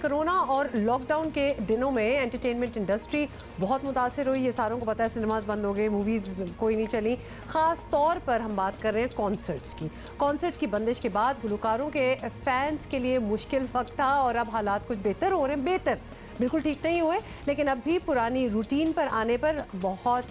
Corona और lockdown के दिनों में एंटरटेनमेंट इंडस्ट्री बहुत मुतासिर हुई। ये सारों को पता है, सिनेमाज बंद हो गए, मूवीज़ कोई नहीं चली। ख़ास तौर पर हम बात कर रहे हैं कॉन्सर्ट्स की बंदिश के बाद गुलकारों के फैंस के लिए मुश्किल वक्त था और अब हालात कुछ बेहतर हो रहे हैं। बेहतर बिल्कुल ठीक नहीं हुए, लेकिन अब भी पुरानी रूटीन पर आने पर बहुत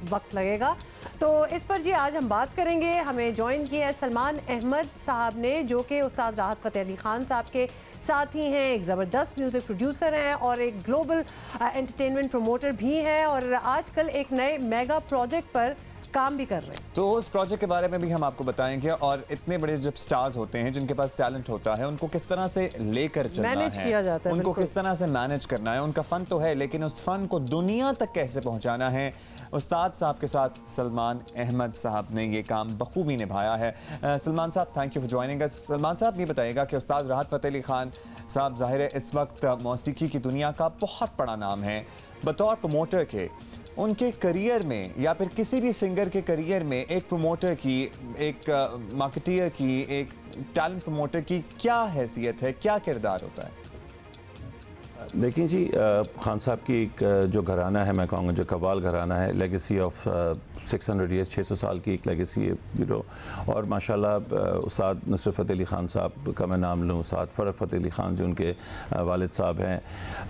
वक्त लगेगा। तो इस पर जी आज हम बात करेंगे। हमें ज्वाइन किया है सलमान अहमद साहब ने, जो कि उस्ताद राहत फ़तेह अली खान साहब के साथ ही हैं, एक ज़बरदस्त म्यूज़िक प्रोड्यूसर हैं और एक ग्लोबल एंटरटेनमेंट प्रमोटर भी हैं और आजकल एक नए मेगा प्रोजेक्ट पर काम भी कर रहे हैं। तो उस प्रोजेक्ट के बारे में भी हम आपको बताएंगे और इतने बड़े जब स्टार्स होते हैं जिनके पास टैलेंट होता है, उनको किस तरह से लेकर चलना मैनेज है, किया जाता है, उनको किस तरह से मैनेज करना है। उनका फ़न तो है, लेकिन उस फ़न को दुनिया तक कैसे पहुंचाना है, उस्ताद साहब के साथ सलमान अहमद साहब ने ये काम बखूबी निभाया है। सलमान साहब, thank you for joining us. Salman साहब, ये बताइएगा कि उस्ताद राहत फ़तेह अली खान साहब ज़ाहिर है इस वक्त मौसीकी की दुनिया का बहुत बड़ा नाम है। बतौर प्रमोटर के उनके करियर में या फिर किसी भी सिंगर के करियर में एक प्रमोटर की, एक मार्केटियर की, एक टैलेंट प्रमोटर की क्या हैसियत है, क्या किरदार होता है? देखिए जी, खान साहब की एक जो घराना है, मैं कहूँगा जो कव्वाल घराना है, लेगेसी ऑफ 600 ईयर्स, 600 साल की एक लेगेसी है, और माशाल्लाह उस्ताद नुसरत फ़तेह अली खान साहब का मैं नाम लूँ, उस्ताद फ़रत फ़तेह अली खान जो उनके वालिद साहब हैं,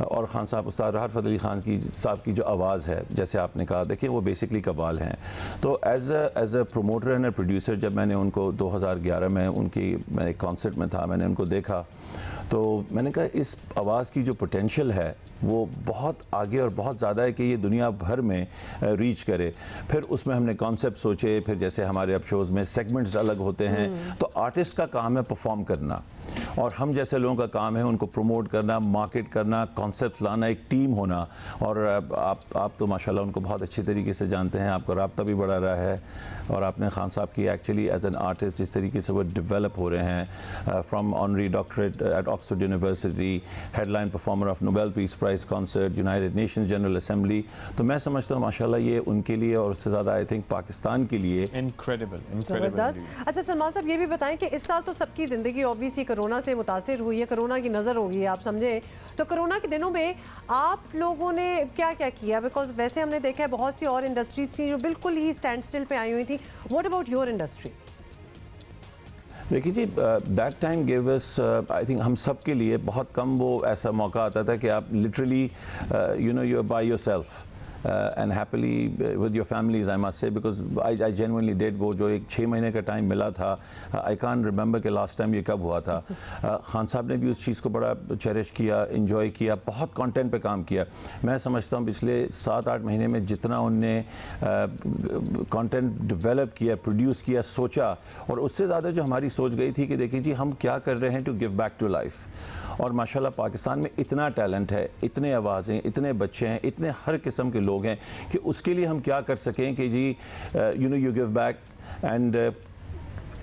और खान साहब उस्ताद राहत फ़तेह अली खान की साहब की जो आवाज़ है, जैसे आपने कहा, देखिए वो बेसिकली कव्वाल हैं। तो as a promoter and producer जब मैंने उनको 2011 में मैं एक कॉन्सर्ट में था, मैंने उनको देखा तो मैंने कहा इस आवाज़ की जो पोटेंशियल है वो बहुत आगे और बहुत ज़्यादा है कि ये दुनिया भर में रीच करे। फिर उसमें हमने कॉन्सेप्ट सोचे, फिर जैसे हमारे अब शोज़ में सेगमेंट्स अलग होते हैं, तो आर्टिस्ट का काम है परफॉर्म करना और हम जैसे लोगों का काम है उनको प्रमोट करना, मार्केट करना, कॉन्सेप्ट्स लाना, एक टीम होना। और आप तो माशाल्लाह उनको बहुत अच्छी तरीके से जानते हैं, आपका राब्ता भी बढ़ा रहा है और आपने खान साहब की एक्चुअली एज एन आर्टिस्ट जिस तरीके से वो डेवलप हो रहे हैं, from honorary doctorate at Oxford University, headline performer of Nobel Peace Prize concert, United Nations General Assembly, तो मैं समझता हूँ माशाल्लाह ये उनके लिए और उससे ज़्यादा आई थिंक पाकिस्तान के लिए इनक्रेडिबल। अच्छा सलमान साहब, ये भी बताएं कि इस साल तो सबकी ज़िंदगी ऑब्वियसली कोरोना से मुतासिर हुई है, कोरोना की नज़र होगी, आप समझे। तो कोरोना के दिनों में आप लोगों ने क्या क्या किया? बिकॉज वैसे हमने देखा है बहुत सी और इंडस्ट्रीज थी जो बिल्कुल ही स्टैंड स्टिल पे आई हुई थी। What about your industry? देखिए जी, that time give us, I think हम सब के लिए बहुत कम वो ऐसा मौका आता था कि आप literally you are by yourself and happily with your families, I must say, because I genuinely did। वो जो एक 6 महीने का टाइम मिला था, I can't remember कि लास्ट टाइम ये कब हुआ था। खान साहब ने भी उस चीज़ को बड़ा चेरिश किया, इंजॉय किया, बहुत कंटेंट पे काम किया। मैं समझता हूँ पिछले 7-8 महीने में जितना उनने कंटेंट डेवलप किया, प्रोड्यूस किया, सोचा, और उससे ज़्यादा जो हमारी सोच गई थी कि देखिए जी हम क्या कर रहे हैं to give back to life. और माशाल्लाह पाकिस्तान में इतना टैलेंट है, इतने आवाज़ें, इतने बच्चे हैं, इतने हर किस्म के लोग हैं कि उसके लिए हम क्या कर सकें कि जी you give back, and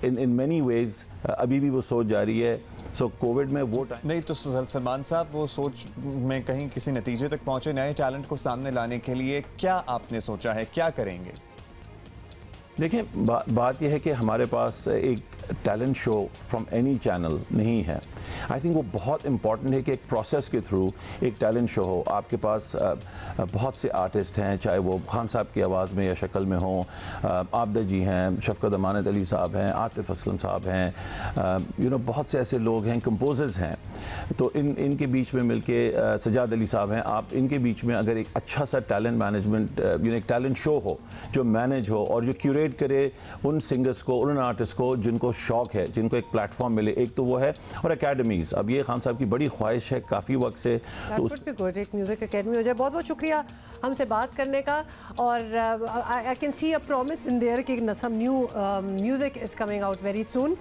in many ways अभी भी वो सोच जारी है। सो कोविड में वो टाइम नहीं, तो सलमान साहब वो सोच में कहीं किसी नतीजे तक पहुंचे, नए टैलेंट को सामने लाने के लिए क्या आपने सोचा है, क्या करेंगे? देखिए, बात यह है कि हमारे पास एक talent show from any channel नहीं है। आई थिंक वो बहुत इंपॉर्टेंट है कि एक प्रोसेस के थ्रू एक टैलेंट शो हो। आपके पास बहुत से आर्टिस्ट हैं, चाहे वो खान साहब की आवाज़ में या शक्ल में हो, आबदा जी हैं, शफकत अमानत अली साहब हैं, आतिफ असलम साहब हैं, बहुत से ऐसे लोग हैं, कंपोजर्स हैं। तो इनके बीच में मिलके सजाद अली साहब हैं, आप इनके बीच में अगर एक अच्छा सा टैलेंट मैनेजमेंट, एक टैलेंट शो हो जो मैनेज हो और जो क्यूरेट करे उन सिंगर्स को, उन आर्टिस्ट को जिनको शौक है, जिनको एक प्लेटफॉर्म मिले, एक तो वो है, और एकेडमीज़। अब ये खान साहब की बड़ी ख्वाहिश है काफ़ी वक्त से, तो एक म्यूजिक एकेडमी हो जाए। बहुत बहुत शुक्रिया हमसे बात करने का, और I can see a promise in there कि some new music is coming out very soon.